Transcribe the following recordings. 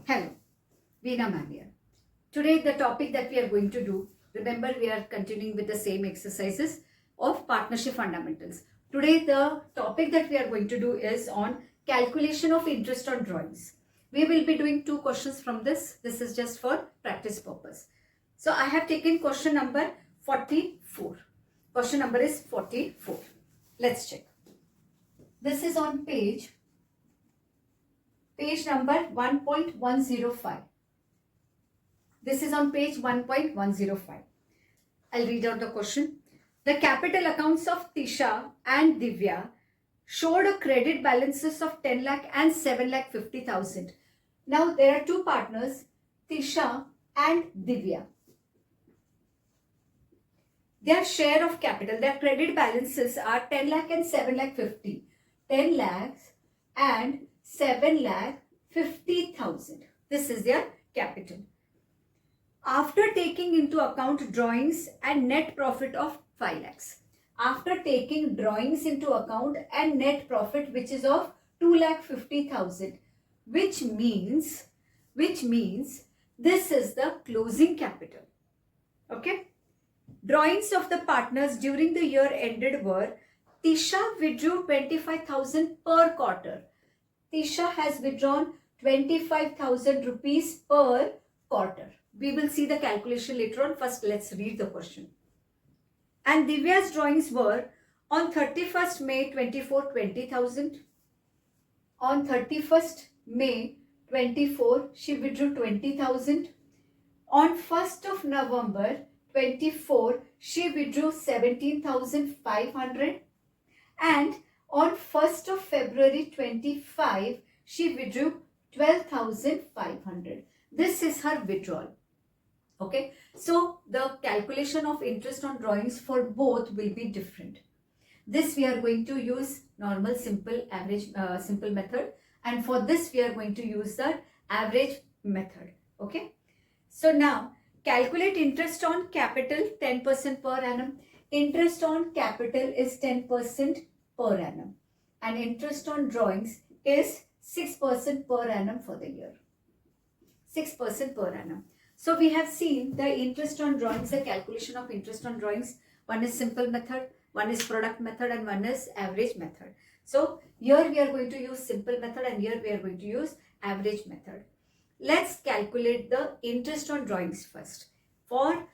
Hello, Veena ma'am here. Today the topic that we are going to do, remember we are continuing with the same exercises of partnership fundamentals. Today the topic that we are going to do is on calculation of interest on drawings. We will be doing two questions from this. This is just for practice purpose. So I have taken question number 44. Question number is 44. Let's check. This is on page number 1.105. This is on page 1.105. I'll read out the question. The capital accounts of Tisha and Divya showed a credit balances of 10 lakh and 7 lakh 50,000. Now there are two partners, Tisha and Divya. Their share of capital, their credit balances are 10 lakh and 7 lakh 50. 10 lakhs and 7 lakh 50,000. This is their capital. After taking into account drawings and net profit of 5 lakhs. After taking drawings into account and net profit which is of 2 lakh 50,000, which means this is the closing capital. Okay. Drawings of the partners during the year ended were Tisha withdrew 25,000 per quarter. Tisha has withdrawn 25,000 rupees per quarter. We will see the calculation later on. First, let's read the question. And Divya's drawings were on 31st May 24, 20,000. On 31st May 24, she withdrew 20,000. On 1st of November 24, she withdrew 17,500. And on 1st of February 25, she withdrew 12,500. This is her withdrawal. Okay, so the calculation of interest on drawings for both will be different. This we are going to use normal simple average simple method, and for this we are going to use the average method. Okay, so now calculate interest on capital 10% per annum. Interest on capital is 10% per annum, and interest on drawings is 6% per annum for the year. 6% per annum. So we have seen the interest on drawings, the calculation of interest on drawings. One is simple method, one is product method, and one is average method. So here we are going to use simple method, and here we are going to use average method. Let's calculate the interest on drawings first. For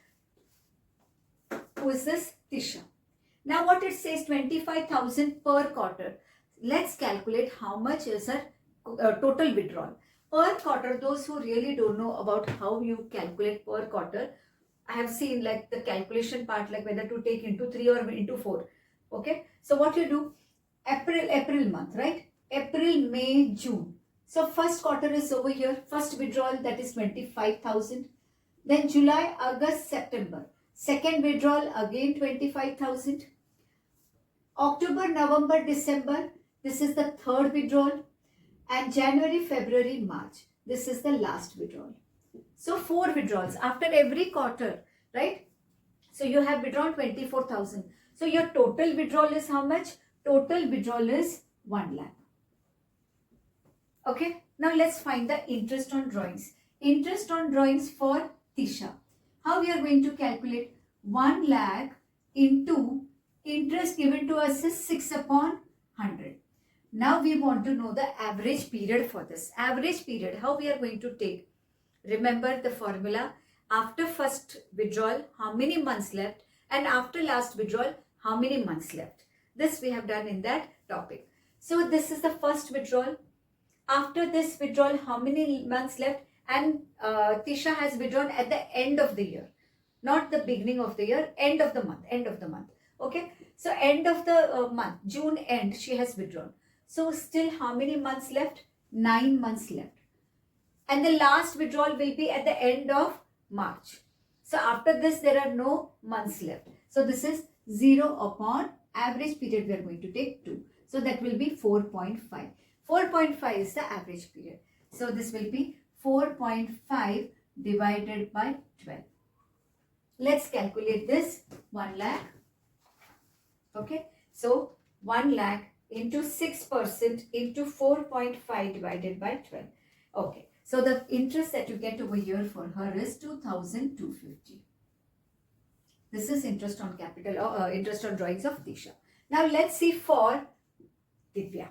who is this? Tisha. Now what it says, 25,000 per quarter. Let's calculate how much is her total withdrawal. Per quarter, those who really don't know about how you calculate per quarter, I have seen like the calculation part, like whether to take into 3 or into 4. Okay. So what you do, April month, right? April, May, June. So first quarter is over here. First withdrawal, that is 25,000. Then July, August, September. Second withdrawal, again 25,000. October, November, December. This is the third withdrawal. And January, February, March. This is the last withdrawal. So 4 withdrawals after every quarter, right? So you have withdrawn 24,000. So your total withdrawal is how much? Total withdrawal is 1 lakh. Okay. Now let's find the interest on drawings. Interest on drawings for Tisha. How we are going to calculate? 1 lakh into interest given to us is 6 upon 100. Now we want to know the average period for this. Average period, how we are going to take? Remember the formula. After first withdrawal, how many months left? And after last withdrawal, how many months left? This we have done in that topic. So this is the first withdrawal. After this withdrawal, how many months left? And Tisha has withdrawn at the end of the year. Not the beginning of the year, end of the month. Okay. So end of the month, June end, she has withdrawn. So still how many months left? 9 months left. And the last withdrawal will be at the end of March. So after this there are no months left. So this is 0 upon average period we are going to take 2. So that will be 4.5. 4.5 is the average period. So this will be 4.5 divided by 12. Let's calculate this. 1 lakh. Okay. So 1 lakh into 6% into 4.5 divided by 12. Okay. So the interest that you get over here for her is 2,250. This is interest on capital or interest on drawings of Tisha. Now let's see for Divya.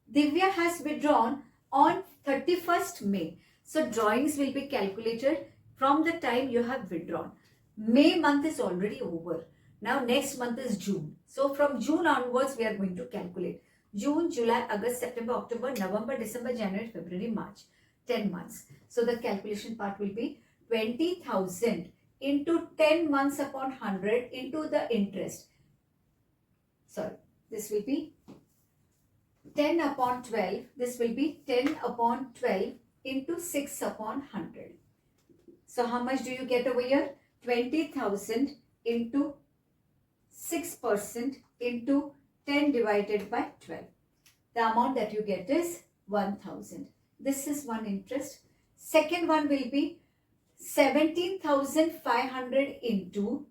Divya has withdrawn on 31st May. So drawings will be calculated from the time you have withdrawn. May month is already over. Now next month is June. So from June onwards we are going to calculate. June, July, August, September, October, November, December, January, February, March. 10 months. So the calculation part will be 20,000 into 10 months upon 100 into the interest. Sorry, this will be 10 upon 12. This will be 10 upon 12 into 6 upon 100. So how much do you get over here? 20,000 into 6% into 10 divided by 12. The amount that you get is 1,000. This is one interest. Second one will be 17,500 into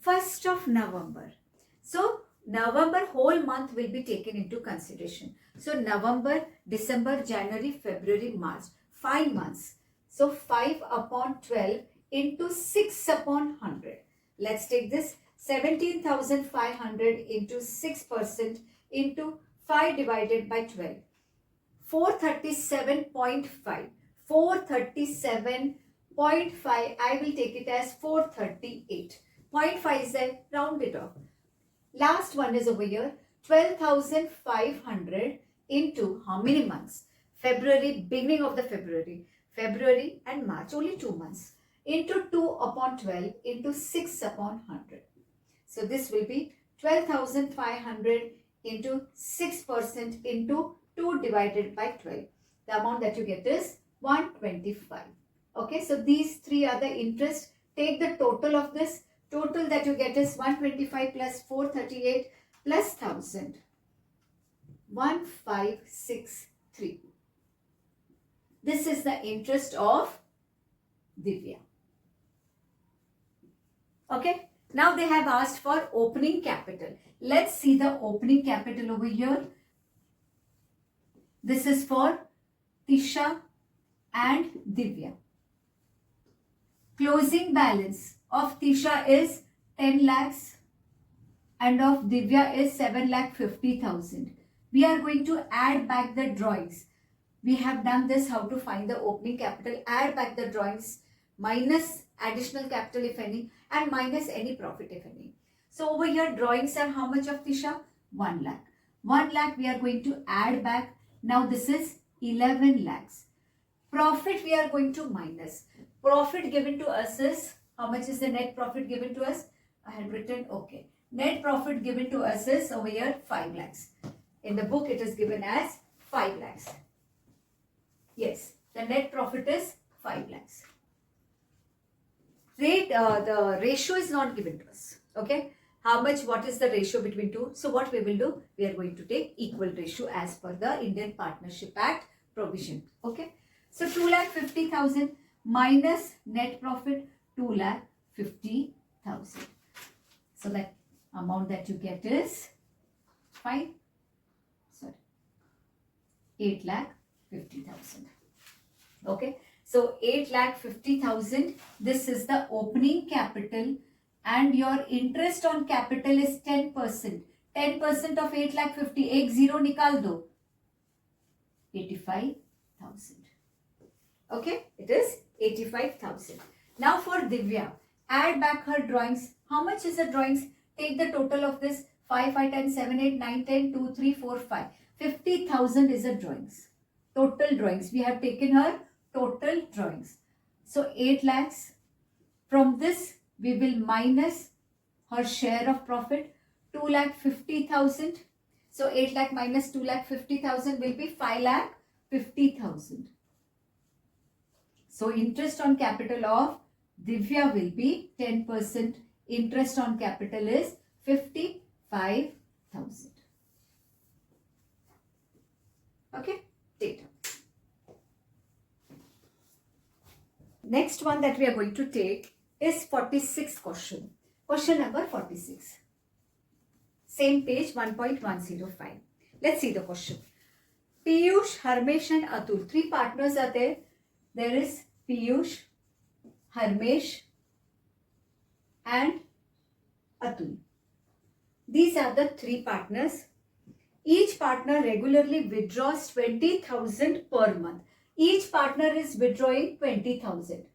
1st of November. So November whole month will be taken into consideration. So November, December, January, February, March. 5 months. So 5 upon 12 into 6 upon 100. Let's take this 17,500 into 6% into 5 divided by 12. 437.5. 437.5. I will take it as 438. 0.5 is there. Round it off. Last one is over here. 12,500 into how many months? February, beginning of the February. February and March. Only 2 months. Into 2 upon 12 into 6 upon 100. So this will be 12,500 into 6% into 2 divided by 12. The amount that you get is 125. Okay, so these three are the interest. Take the total of this. Total that you get is 125 plus 438 plus 1,000. 1563. This is the interest of Divya. Okay. Now they have asked for opening capital. Let's see the opening capital over here. This is for Tisha and Divya. Closing balance of Tisha is 10 lakhs and of Divya is 7,50,000. We are going to add back the drawings. We have done this, how to find the opening capital. Add back the drawings minus additional capital if any and minus any profit if any. So over here drawings are how much of Tisha? 1 lakh. 1 lakh we are going to add back. Now this is 11 lakhs. Profit we are going to minus. Profit given to us is, how much is the net profit given to us? I had written, okay. Net profit given to us is over here 5 lakhs. In the book it is given as 5 lakhs. Yes, the net profit is 5 lakhs. The ratio is not given to us. Okay. How much, what is the ratio between two? So what we will do, we are going to take equal ratio as per the Indian Partnership Act provision. Okay. So 2,50,000 minus net profit 2,50,000. So that amount that you get is 8,50,000. Okay. So 8,50,000. This is the opening capital. And your interest on capital is 10%. 10% of 8,50,000. Ek zero nikal do. 85,000. Okay, it is 85,000. Now for Divya, add back her drawings. How much is the drawings? Take the total of this. 5, 5, 10, 7, 8, 9, 10, 2, 3, 4, 5. 50,000 is the drawings. Total drawings. We have taken her total drawings. So 8 lakhs. From this, we will minus her share of profit, 2,50,000. So 8 lakh minus 2,50,000 will be 5,50,000. So interest on capital of Divya will be 10%. Interest on capital is 55,000. Okay, data. Next one that we are going to take is 46th question. Question number 46. Same page 1.105. Let's see the question. Piyush, Harmesh and Atul. 3 partners are there. There is Piyush, Harmesh and Atul. These are the 3 partners. Each partner regularly withdraws 20,000 per month. Each partner is withdrawing 20,000.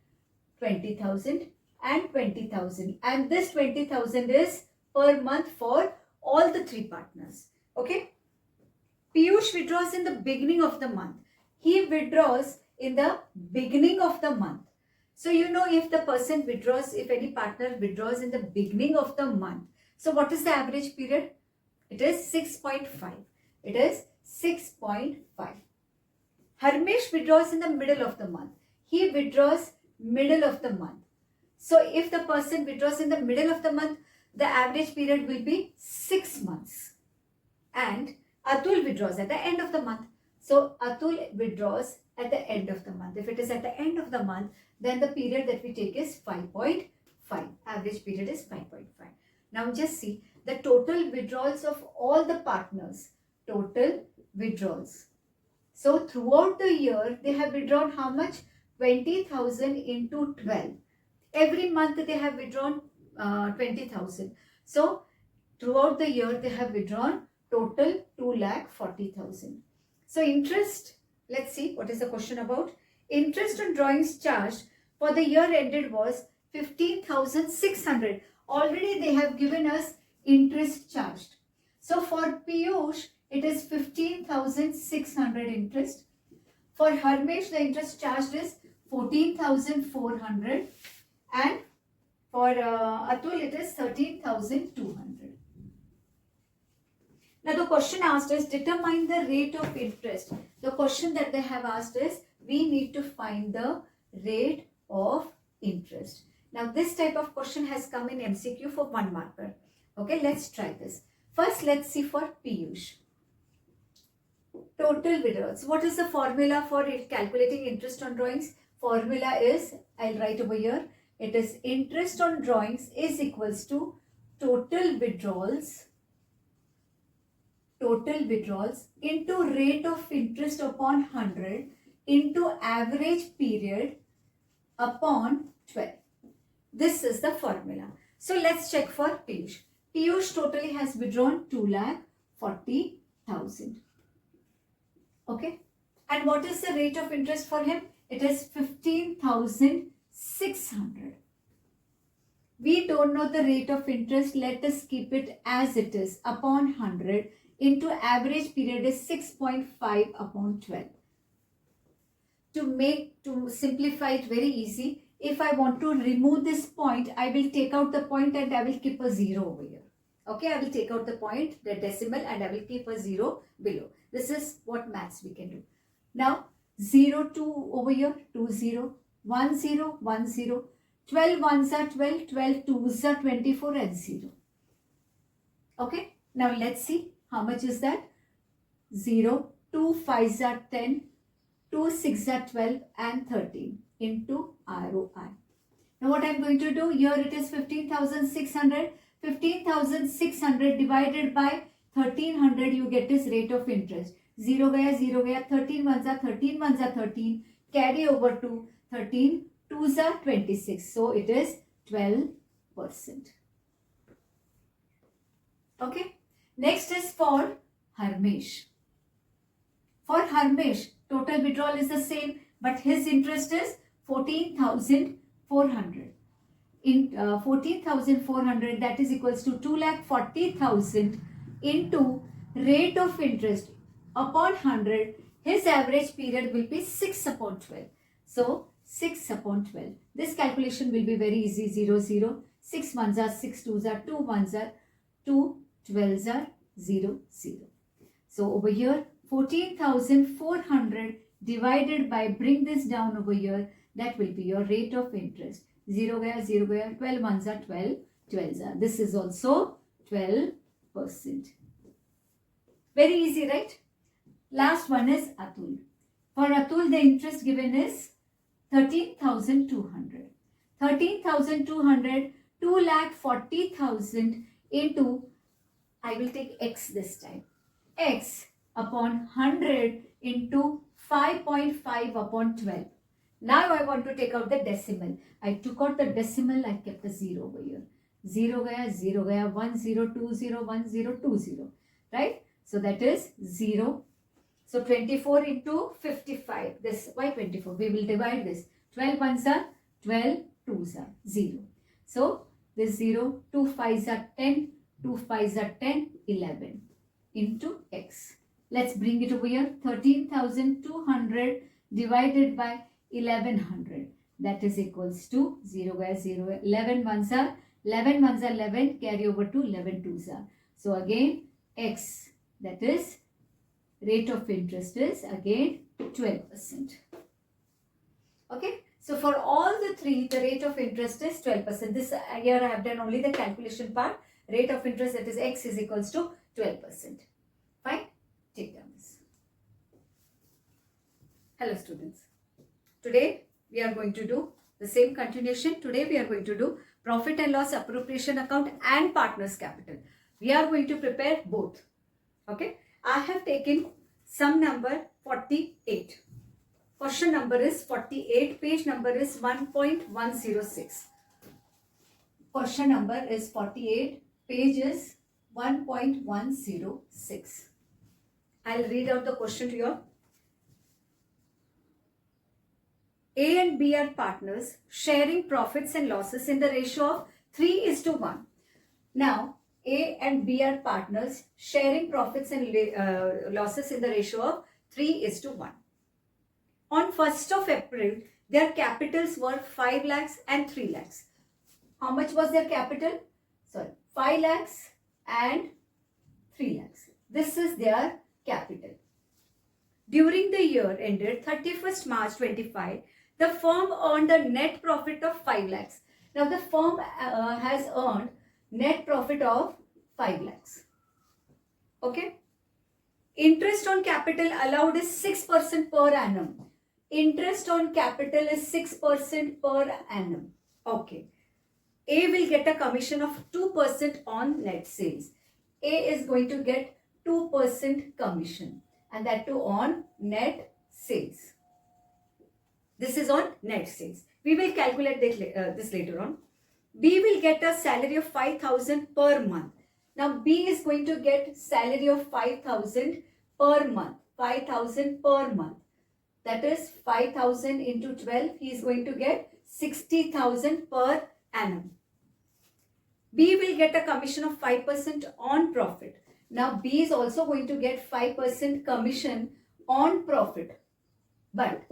20,000 and 20,000. And this 20,000 is per month for all the 3 partners. Okay. Piyush withdraws in the beginning of the month. He withdraws in the beginning of the month. So you know, if the person withdraws, if any partner withdraws in the beginning of the month. So what is the average period? It is 6.5. It is 6.5. Harmesh withdraws in the middle of the month. He withdraws middle of the month. So if the person withdraws in the middle of the month, the average period will be 6 months. And Atul withdraws at the end of the month. So Atul withdraws at the end of the month. If it is at the end of the month, then the period that we take is 5.5. Average period is 5.5. Now just see the total withdrawals of all the partners. Total withdrawals. So throughout the year, they have withdrawn how much? 20,000 into 12. Every month they have withdrawn 20,000. So throughout the year, they have withdrawn total 2,40,000. So interest, let's see what is the question about. Interest on drawings charged for the year ended was 15,600. Already they have given us interest charged. So for Piyush, it is 15,600 interest. For Harmesh, the interest charged is 14,400. And for Atul, it is 13,200. Now the question asked is determine the rate of interest. The question that they have asked is we need to find the rate of interest. Now this type of question has come in MCQ for 1 marker. Okay, let's try this. First, let's see for Piyush. Total withdrawals. What is the formula for calculating interest on drawings? Formula is, I'll write over here. It is interest on drawings is equals to total withdrawals into rate of interest upon 100 into average period upon 12. This is the formula. So let's check for Piyush. Piyush totally has withdrawn 2,40,000. Okay. And what is the rate of interest for him? It is 15,600. We don't know the rate of interest. Let us keep it as it is upon 100 into average period is 6.5 upon 12. To simplify it very easy, if I want to remove this point, I will take out the point and I will keep a 0 over here. Okay, I will take out the point, the decimal, and I will keep a 0 below. This is what maths we can do. Now, 0, 2 over here, 2, 0, 1, 0, 1, 0, 12 ones are 12, 12 twos are 24 and 0. Okay, now let's see how much is that. 0, 2 fives are 10, 2 6 are 12 and 13 into ROI. Now what I am going to do, here it is 15,600. 15,600 divided by 1,300 you get this rate of interest. 0 gaya, 13 ones are 13, ones are 13. Carry over to 13, 2s are 26. So it is 12%. Okay. Next is for Harmesh. For Harmesh, total withdrawal is the same, but his interest is 14,400. In 14,400, that is equals to 2,40,000 into rate of interest upon 100. His average period will be 6 upon 12. So 6 upon 12. This calculation will be very easy. 0, 0. 6 ones are 6 twos are 2 ones are 2 12s are 0, 0. So over here 14,400 divided by, bring this down over here, that will be your rate of interest. 0 gaya, 0 gaya, 12 ones are 12, 12s are. This is also 12%. Very easy, right? Last one is Atul. For Atul, the interest given is 13,200. 13,200, 2,40,000 into, I will take X this time. X upon 100 into 5.5 upon 12. Now I want to take out the decimal. I took out the decimal, I kept a 0 over here. 0 gaya, 1 0, 2 0, 1 0, 2 0. Right? So that is 0. So 24 into 55. This, why 24? We will divide this. 12 ones are 12, 2s are 0. So this 0, 2 5s are 10, 2 5s are 10, 11 into x. Let's bring it over here. 13,200 divided by 1100. That is equals to 0 by 0. 11 ones are 11, carry over to 11 2s are. So again x, that is rate of interest is again 12%. Okay. So for all the three, the rate of interest is 12%. This here I have done only the calculation part. Rate of interest, that is x, is equals to 12%. Fine. Take down this. Hello students. Today we are going to do the same continuation. Today we are going to do profit and loss appropriation account and partners capital. We are going to prepare both. Okay. I have taken sum number 48. Question number is 48. Page number is 1.106. Question number is 48. Page is 1.106. I'll read out the question to you. A and B are partners sharing profits and losses in the ratio of 3:1. Now, A and B are partners sharing profits and losses in the ratio of 3:1. On 1st of April, their capitals were 5 lakhs and 3 lakhs. How much was their capital? Sorry, 5 lakhs and 3 lakhs. This is their capital. During the year ended 31st March 25, the firm earned a net profit of 5 lakhs. Now the firm has earned net profit of 5 lakhs. Okay. Interest on capital allowed is 6% per annum. Interest on capital is 6% per annum. Okay. A will get a commission of 2% on net sales. A is going to get 2% commission, and that too on net sales. This is on net sales. We will calculate this later on. B will get a salary of 5,000 per month. Now B is going to get salary of 5,000 per month. 5,000 per month. That is 5,000 into 12. He is going to get 60,000 per annum. B will get a commission of 5% on profit. Now B is also going to get 5% commission on profit. But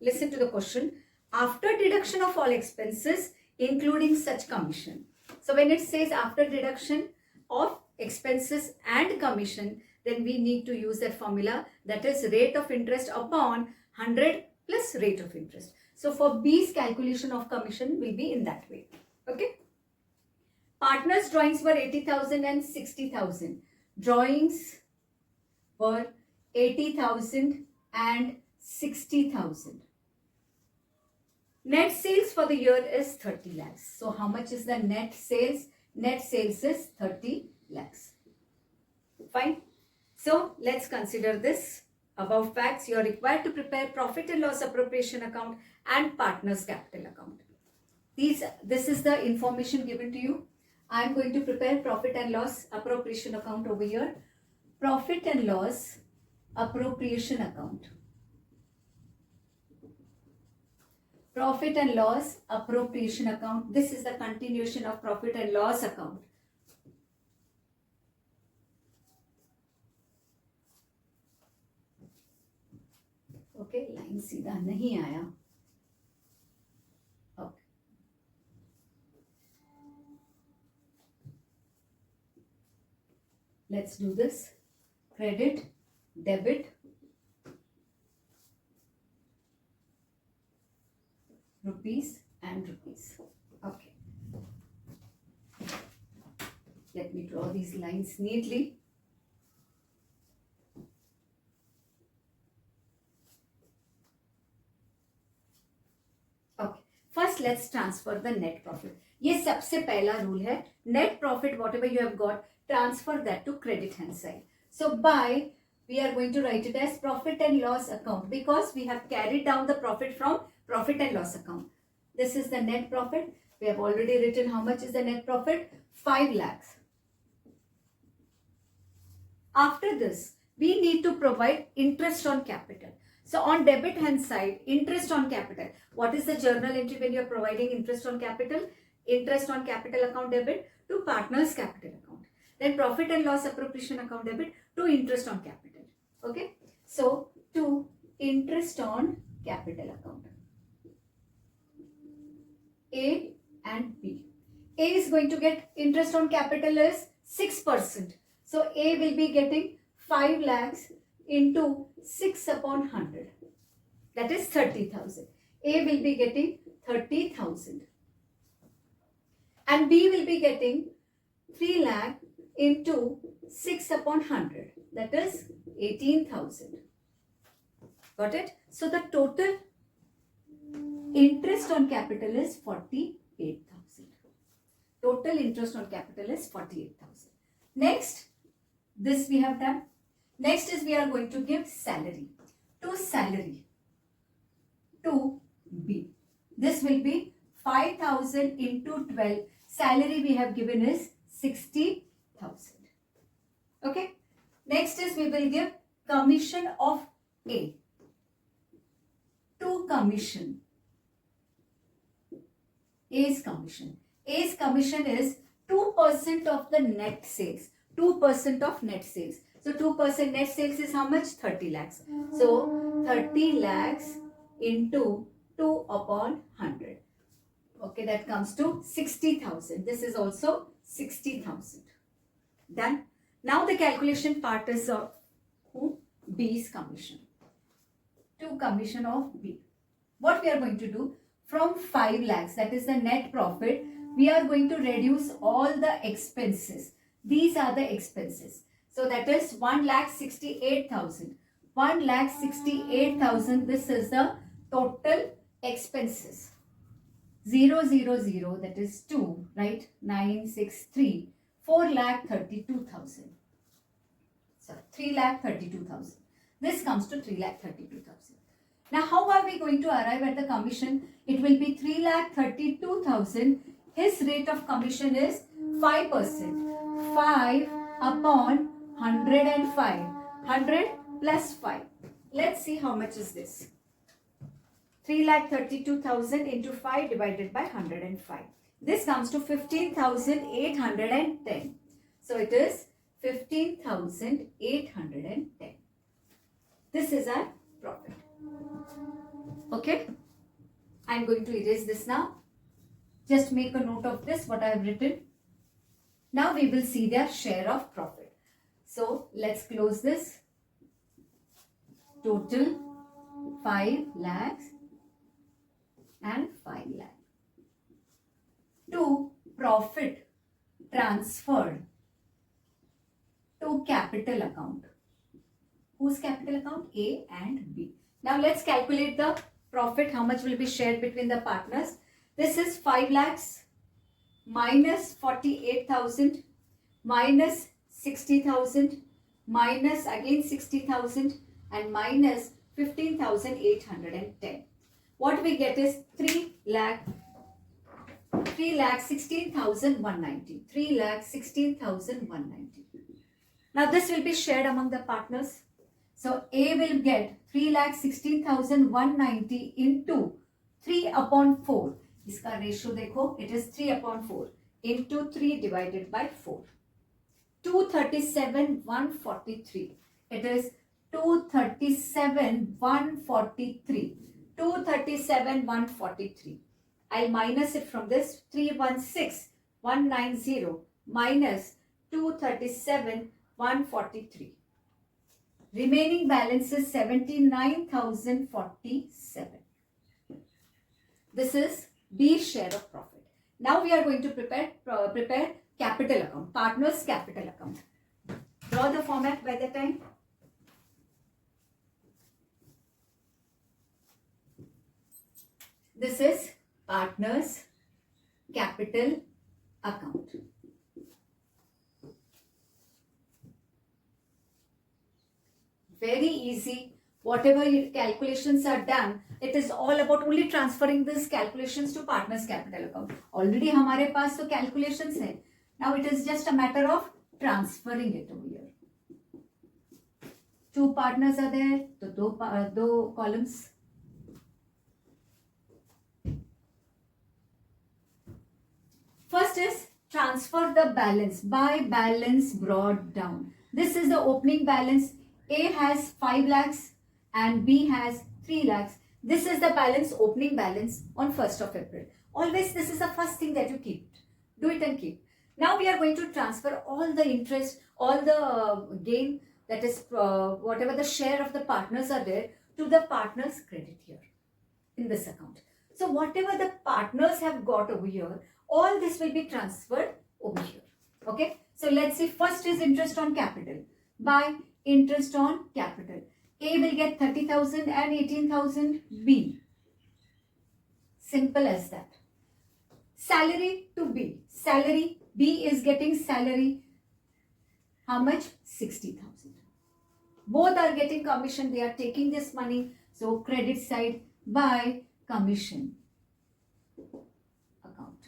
listen to the question. After deduction of all expenses, including such commission. So when it says after deduction of expenses and commission, then we need to use that formula, that is rate of interest upon 100 plus rate of interest. So for B's calculation of commission will be in that way. Okay. Partners' drawings were 80,000 and 60,000. Drawings were 80,000 and 60,000. Net sales for the year is 30 lakhs. So how much is the net sales? Net sales is 30 lakhs. Fine. So let's consider this. Above facts, you are required to prepare profit and loss appropriation account and partners capital account. This is the information given to you. I am going to prepare profit and loss appropriation account over here. Profit and loss appropriation account. Profit and loss appropriation account. This is the continuation of profit and loss account. Okay, line सीधा नहीं आया. Okay. Let's do this. Credit, debit, rupees and rupees. Okay. Let me draw these lines neatly. Okay. First, let's transfer the net profit. ये सबसे पहला rule है. Net profit, whatever you have got, transfer that to credit hand side. So by we are going to write it as profit and loss account because we have carried down the profit from profit and loss account. This is the net profit. We have already written how much is the net profit, 5 lakhs. After this, we need to provide interest on capital. So on debit hand side, interest on capital. What is the journal entry when you are providing interest on capital? Interest on capital account debit to partners capital account. Then profit and loss appropriation account debit to interest on capital. Okay. So to interest on capital account. A and B. A is going to get interest on capital is 6%. So A will be getting 5 lakhs into 6 upon 100. That is 30,000. A will be getting 30,000. And B will be getting 3 lakh into 6 upon 100. That is 18,000. Got it? So the total interest on capital is 48,000. Total interest on capital is 48,000. Next, this we have done. Next is we are going to give salary. To salary. To B. This will be 5,000 into 12. Salary we have given is 60,000. Okay. Next is we will give commission of A. To commission. A's commission. A's commission is 2% of the net sales. 2% of net sales. So 2% net sales is how much? 30 lakhs. So 30 lakhs into 2 upon 100. Okay, that comes to 60,000. This is also 60,000. Done. Now the calculation part is of who? B's commission. To commission of B. What we are going to do? From 5 lakhs, that is the net profit, we are going to reduce all the expenses. These are the expenses. So that is 1,68,000. 1,68,000. This is the total expenses. 000, that is 2, right? 963. 4,32,000. So 3,32,000. This comes to 3,32,000. Now how are we going to arrive at the commission? It will be 3,32,000. His rate of commission is 5%. 5 upon 105. 100 plus 5. Let's see how much is this. 3,32,000 into 5 divided by 105. This comes to 15,810. So it is 15,810. This is our profit. Okay. I am going to erase this now. Just make a note of this, what I have written. Now we will see their share of profit. So let's close this. Total 5 lakhs and 5 lakh. To profit transferred to capital account. Whose capital account? A and B. Now let's calculate the profit. How much will be shared between the partners? This is 5 lakhs minus 48,000 minus 60,000 minus again 60,000 and minus 15,810. What we get is 3,16,190. 3,16,190. Now this will be shared among the partners. So A will get 3,16,190 into 3 upon 4. इसका ratio देखो, it is 3 upon 4 into 3 divided by 4. 237,143. It is 237,143. 237,143. I'll minus it from this. 316,190 minus 237,143. Remaining balance is 79,047. This is B's share of profit. Now we are going to prepare capital account, partners capital account. Draw the format by the time. This is partners capital account. very easy. Whatever calculations are done, it is all about only transferring these calculations to partner's capital account. Already हमारे पास तो calculations है. Now it is just a matter of transferring it over here. Two partners are there, so दो columns. First is transfer the balance by balance brought down. This is the opening balance. A has 5 lakhs and B has 3 lakhs. This is the balance, opening balance on 1st of April. Always this is the first thing that you keep. Do it and keep. Now we are going to transfer all the interest, all the gain, that is whatever the share of the partners are there, to the partners credit here in this account. So whatever the partners have got over here, all this will be transferred over here. Okay. So let's see, first is interest on capital. By interest on capital, A will get 30,000 and 18,000 B. Simple as that. Salary to B. Salary, B is getting salary. How much? 60,000. Both are getting commission. They are taking this money. So credit side by commission account.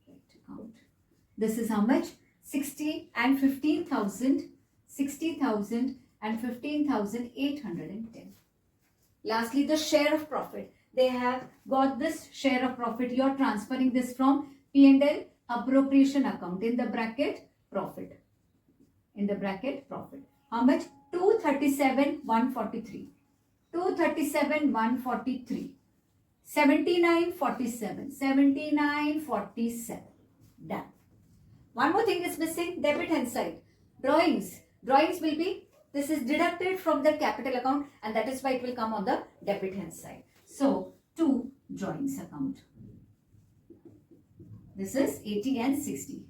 Right account. This is how much? 60 and 15,000. 60,000 and 15,810. Lastly, the share of profit. They have got this share of profit. You are transferring this from P&L appropriation account in the bracket profit. In the bracket profit. How much? 237,143. 237,143. 79,47. 79,47. Done. One more thing is missing. Debit hand side. Drawings. Drawings will be, this is deducted from the capital account, and that is why it will come on the debit hand side. So, to drawings account. This is 80 and 60.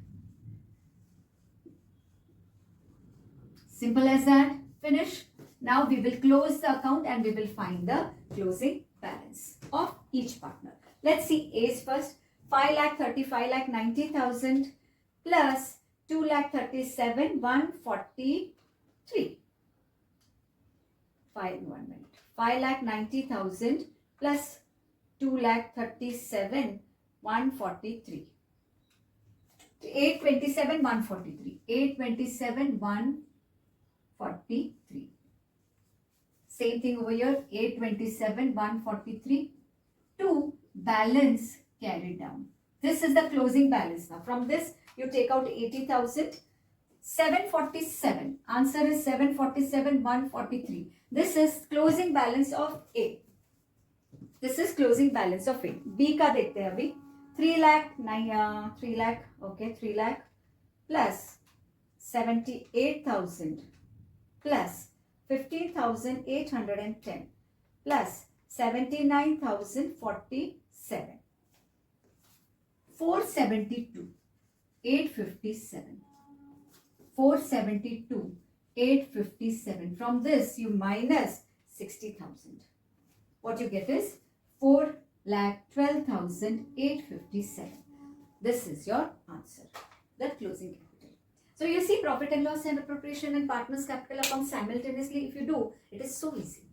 Simple as that. Finish. Now we will close the account and we will find the closing balance of each partner. Let's see A's first. 5,35,90,000 plus 2,37,143. 5,90,000 plus 2,37,143. 827,143. 827,143. Same thing over here. 827,143 to balance carried down. This is the closing balance. Now from this you take out 80,000. 747. Answer is 747,143. This is closing balance of A. This is closing balance of A. B का देखते हैं अभी. 3 lakh, 3 lakh, okay, 3 lakh plus 78,000 plus 15,810 plus 79,047. 472, 857. 472, 857. From this you minus 60,000. What you get is 4,12,857. This is your answer, the closing capital. So you see profit and loss and appropriation and partners capital account simultaneously. If you do, it is so easy.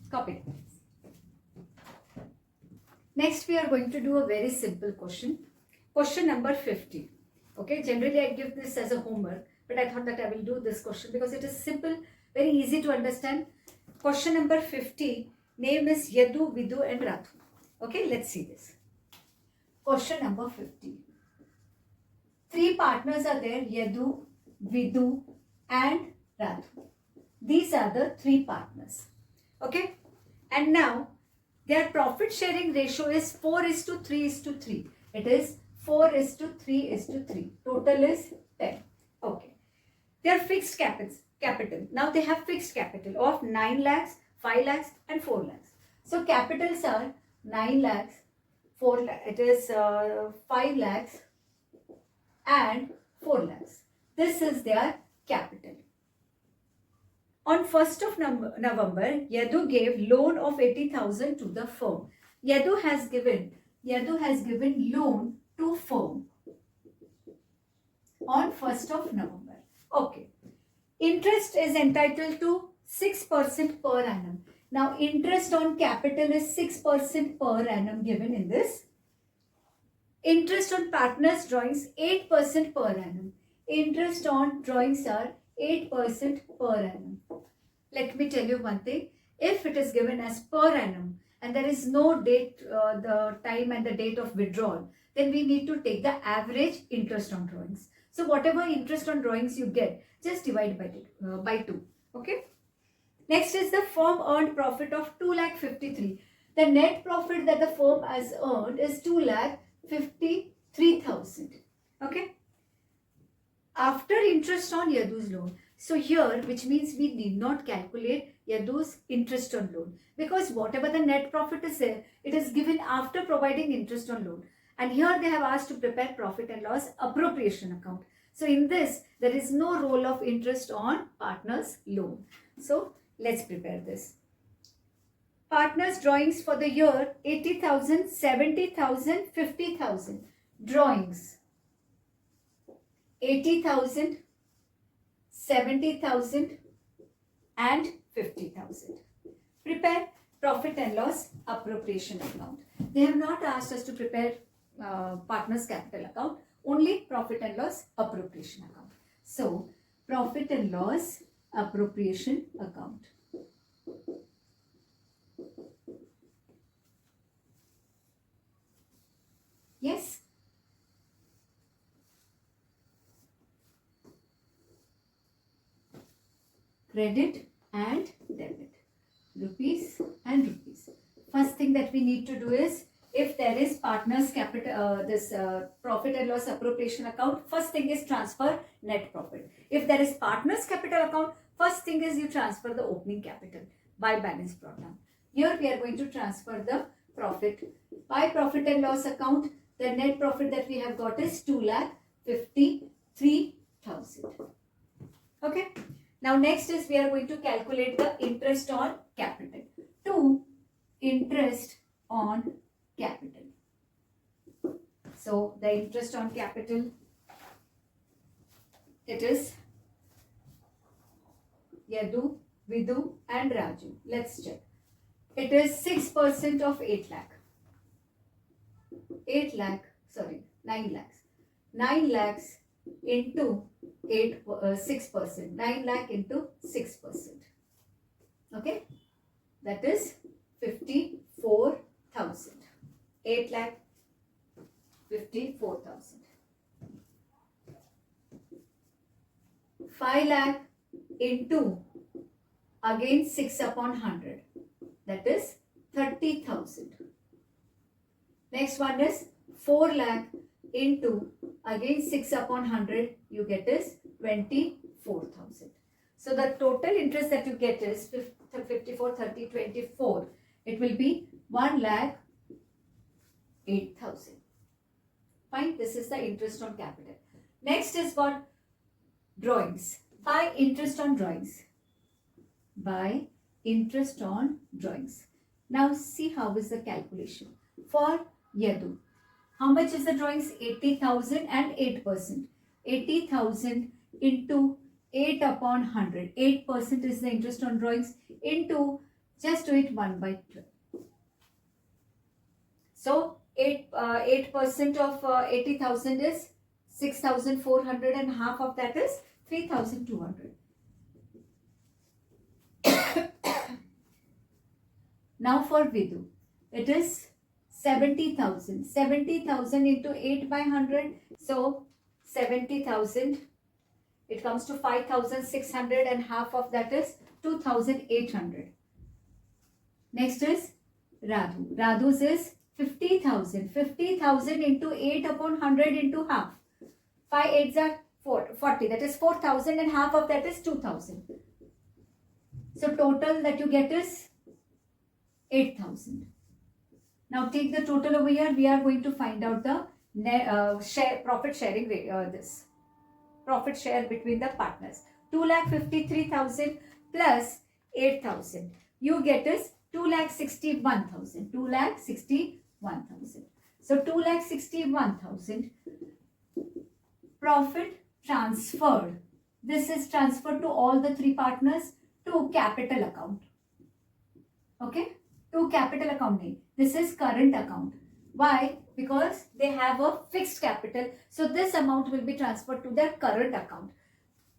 Copy it. Next we are going to do a very simple question. Question number 50. Okay, generally I give this as a homework, but I thought that I will do this question because it is simple, very easy to understand. Question number 50. Name is Yadu, Vidu and Radhu. Okay, let's see this. Question number 50. 3 partners are there, Yadu, Vidu and Radhu. These are the 3 partners. Okay, and now their profit sharing ratio is 4:3:3. It is 4:3:3. Total is 10. Okay. Their fixed capital. Now they have fixed capital of 9 lakhs, 5 lakhs and 4 lakhs. So capitals are 9 lakhs, 4 lakhs, it is 5 lakhs and 4 lakhs. This is their capital. On 1st of November, Yadu gave loan of 80,000 to the firm. Yadu has given loan to firm on 1st of November. Okay. Interest is entitled to 6% per annum. Now, interest on capital is 6% per annum given in this. Interest on partners' drawings 8% per annum. Interest on drawings are 8% per annum. Let me tell you one thing. If it is given as per annum and there is no date, the time and the date of withdrawal, then we need to take the average interest on drawings. So whatever interest on drawings you get, just divide by 2. Okay. Next is the firm earned profit of 2,53,000. The net profit that the firm has earned is 2,53,000. Okay. After interest on Yadu's loan. So here, which means we need not calculate Yadu's interest on loan, because whatever the net profit is there, it is given after providing interest on loan. And here they have asked to prepare profit and loss appropriation account. So in this, there is no role of interest on partner's loan. So let's prepare this. Partners drawings for the year 80,000, 70,000, 50,000. Drawings 80,000, 70,000 and 50,000. Prepare profit and loss appropriation account. They have not asked us to prepare partners capital account, only profit and loss appropriation account. So profit and loss appropriation account. Yes. Credit and debit. Rupees and rupees. First thing that we need to do is, if there is partners capital, profit and loss appropriation account, first thing is transfer net profit. If there is partners capital account, first thing is you transfer the opening capital by balance brought down. Here we are going to transfer the profit. By profit and loss account, the net profit that we have got is 2,53,000. Okay. Now next is we are going to calculate the interest on capital. To interest on capital. So the interest on capital, it is Yadu, Vidu and Raju. Let's check. It is 6% of 8 lakh. 9 lakhs. 9 lakhs into 6%. 9 lakh into 6%. Okay. That is 54,000. 8 lakh 54,000. 5 lakh into again 6 upon 100. That is 30,000. Next one is 4 lakh into again 6 upon 100, you get is 24,000. So the total interest that you get is 54, 30, 24. It will be 1,08,000. Fine, this is the interest on capital. Next is what? Drawings. By interest on drawings. By interest on drawings. Now see how is the calculation. For Yadu, how much is the drawings? 80,000 and 8%. 80,000 into 8 upon 100. 8% is the interest on drawings into, just do it 1 by 12. So 8% of 80,000 is 6,400 and half of that is 3,200. Now for Vidu, it is 70,000. 70,000 into 8 by 100. So 70,000. It comes to 5,600 and half of that is 2,800. Next is Radhu. Radhu's is 50,000. 50,000 into 8 upon 100 into half. 5 8s are 40. That is 4,000 and half of that is 2,000. So total that you get is 8,000. Now take the total over here. We are going to find out the profit sharing profit share between the partners. 2,53,000 plus 8,000. You get is 2,61,000. 2,61,000. So 2,61,000 profit transferred this is transferred to all the three partners to capital account. Okay, to capital account name. This is current account. Why? Because they have a fixed capital. So this amount will be transferred to their current account.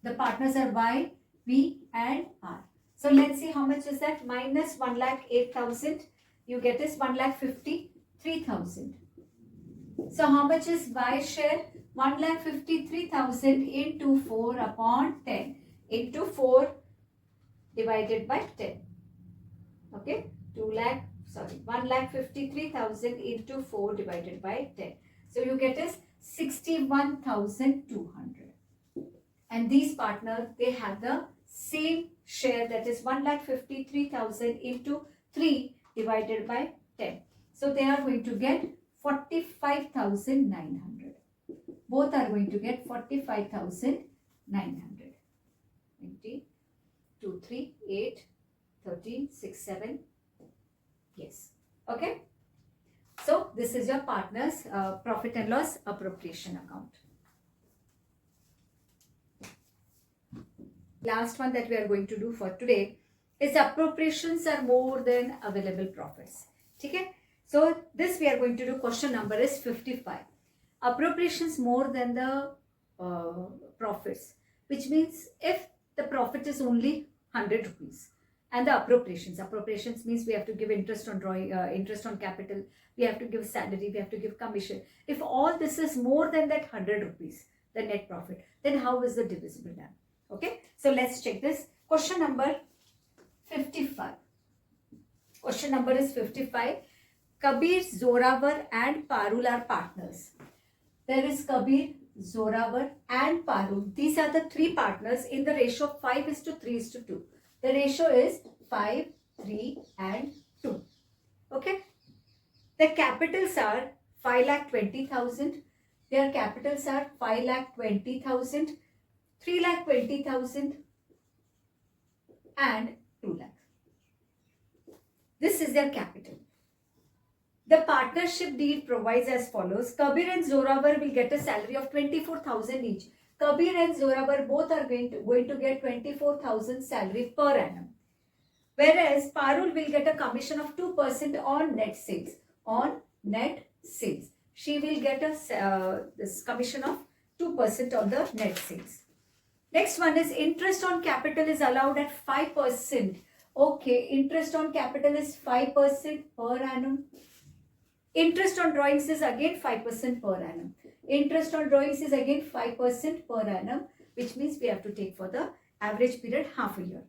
The partners are Y, V and R. So let's see how much is that. Minus 1,08,000. You get is 1,53,000. So how much is Y share? 1,53,000 into 4 upon 10 into 4 divided by 10. Okay, 1,53,000 into 4 divided by 10. So you get is 61,200. And these partners, they have the same share, that is 1,53,000 into 3 divided by 10. So they are going to get 45,900. Both are going to get 45,900. 20, 2, 3, 8, 13, 6, 7. Yes. Okay. So this is your partner's profit and loss appropriation account. Last one that we are going to do for today is appropriations are more than available profits. Okay. So this we are going to do. Question number is 55. Appropriations more than the profits, which means if the profit is only 100 rupees and the appropriations means we have to give interest on drawing, interest on capital, we have to give salary, we have to give commission. If all this is more than that 100 rupees, the net profit, then how is the divisible done? Okay, so let's check this. Question number 55. Question number is 55. Kabir, Zorawar and Parul are partners. There is Kabir, Zorawar and Parul. These are the three partners in the ratio of 5:3:2. The ratio is 5, 3 and 2. Okay. The capitals are 5,20,000. Their capitals are 5,20,000, 3,20,000 and 2 lakh. This is their capital. The partnership deed provides as follows. Kabir and Zorawar will get a salary of 24,000 each. Kabir and Zorawar both are going to get 24,000 salary per annum. Whereas Parul will get a commission of 2% on net sales. On net sales. She will get a this commission of 2% on the net sales. Next one is interest on capital is allowed at 5%. Okay, interest on capital is 5% per annum. Interest on drawings is again 5% per annum. Interest on drawings is again 5% per annum, which means we have to take for the average period half a year.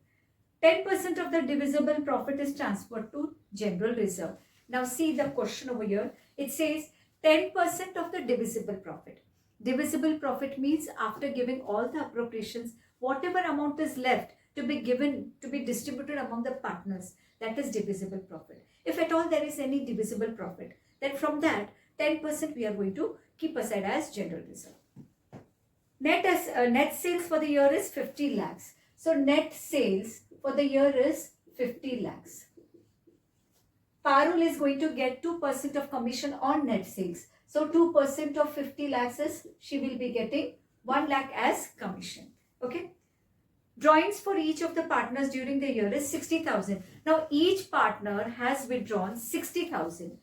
10% of the divisible profit is transferred to general reserve. Now see the question over here. It says 10% of the divisible profit. Divisible profit means after giving all the appropriations, whatever amount is left to be given, to be distributed among the partners, that is divisible profit. If at all there is any divisible profit, then from that 10% we are going to keep aside as general reserve. Net sales for the year is 50 lakhs. So net sales for the year is 50 lakhs. Parul is going to get 2% of commission on net sales. So 2% of 50 lakhs is she will be getting 1 lakh as commission. Okay. Drawings for each of the partners during the year is 60,000. Now each partner has withdrawn 60,000.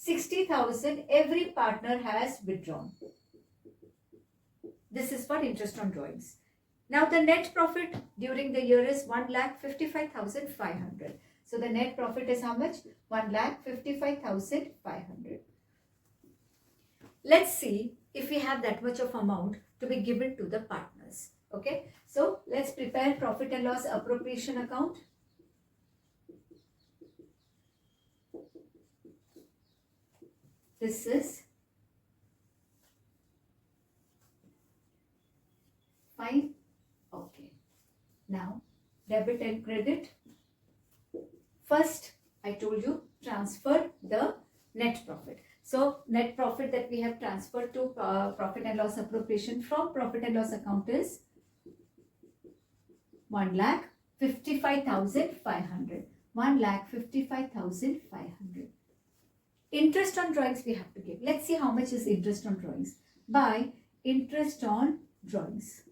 60,000 every partner has withdrawn. This is for interest on drawings. Now the net profit during the year is 1,55,500. So the net profit is how much? 1,55,500. Let's see if we have that much of amount to be given to the partners. Okay. So let's prepare profit and loss appropriation account. This is fine. Okay. Now debit and credit. First, I told you transfer the net profit. So net profit that we have transferred to profit and loss appropriation from profit and loss account is 1,55,500. 1,55,500. Interest on drawings we have to give. Let's see how much is interest on drawings. By interest on drawings.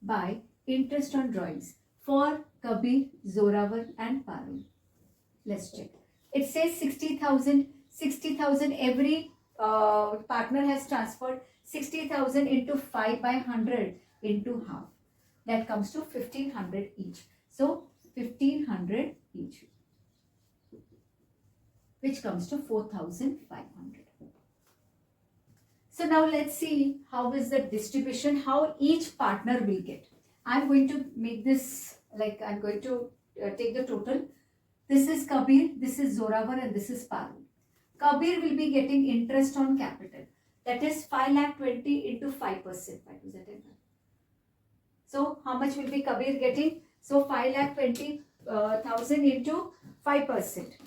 by interest on drawings for Kabir, Zorawar and Parul. Let's check. It says 60,000. 60,000 every partner has transferred 60,000 into 5 by 100 into half. That comes to 1,500 each. So 1,500 each, which comes to 4,500. So now let's see how is the distribution, how each partner will get. I'm going to make this like I'm going to take the total. This is Kabir, this is Zorawar and this is Parul. Kabir will be getting interest on capital. That is 5,20,000 into 5%. So how much will be Kabir getting? So 5,20,000 into 5%.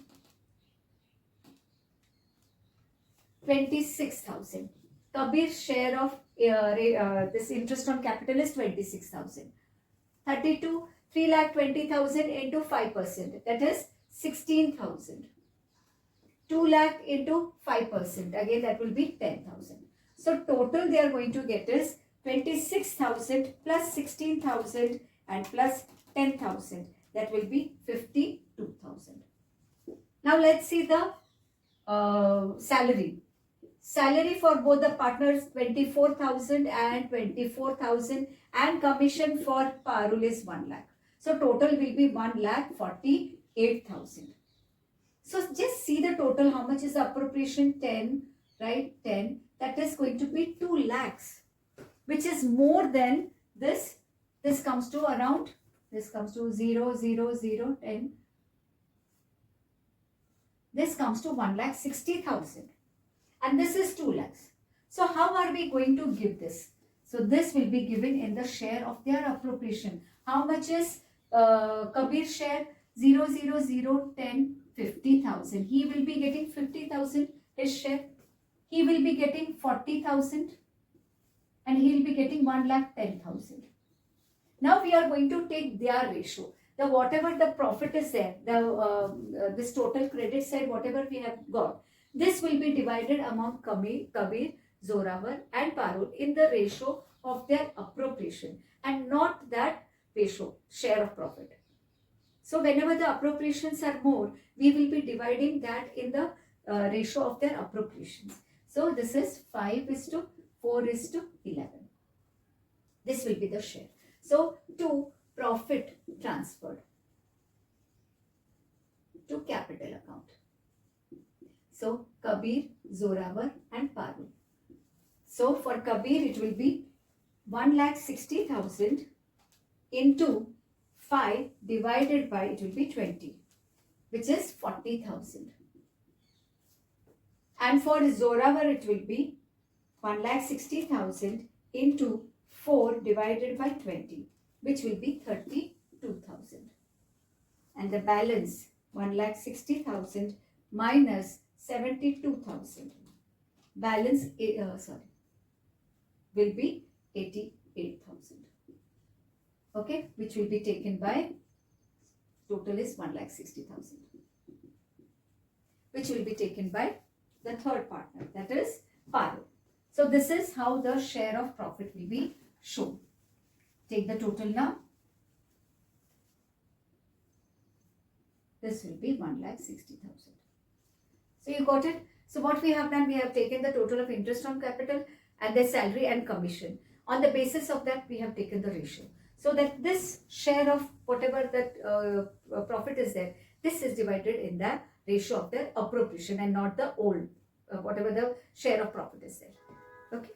26,000. Kabir's share of this interest on capital is 26,000. 32, 3,20,000 into 5%. That is 16,000. 2 lakh into 5%. Again, that will be 10,000. So total they are going to get is 26,000 plus 16,000 and plus 10,000. That will be 52,000. Now let's see the salary. Salary for both the partners 24,000 and 24,000 and commission for Parul is 1 lakh. So total will be 1,48,000. So just see the total. How much is the appropriation? 10, right? 10. That is going to be 2 lakhs, which is more than this. This comes to around, this comes to 0, 0, 0, 10. This comes to 1,60,000. And this is 2 lakhs. So how are we going to give this? So this will be given in the share of their appropriation. How much is Kabir's share? 0, 0, 0, 10, 50,000. He will be getting 50,000 his share. He will be getting 40,000 and he will be getting 1,10,000. Now we are going to take their ratio. The whatever the profit is there, the this total credit side, whatever we have got, this will be divided among Kabir, Zorawar and Parul in the ratio of their appropriation and not that ratio, share of profit. So whenever the appropriations are more, we will be dividing that in the ratio of their appropriations. So this is 5:4:11. This will be the share. So to profit transferred to capital account. So Kabir, Zorawar and Parul. So for Kabir it will be 1,60,000 into 5 divided by, it will be 20, which is 40,000. And for Zorawar it will be 1,60,000 into 4 divided by 20, which will be 32,000. And the balance 1,60,000 minus 72,000. Balance will be 88,000. Okay, which will be taken by, total is 1,60,000, which will be taken by the third partner, that is Parul. So this is how the share of profit will be shown. Take the total now. This will be 1,60,000. So you got it. So what we have done, we have taken the total of interest on capital and their salary and commission. On the basis of that, we have taken the ratio. So that this share of whatever that profit is there, this is divided in the ratio of their appropriation and not the old, whatever the share of profit is there. Okay.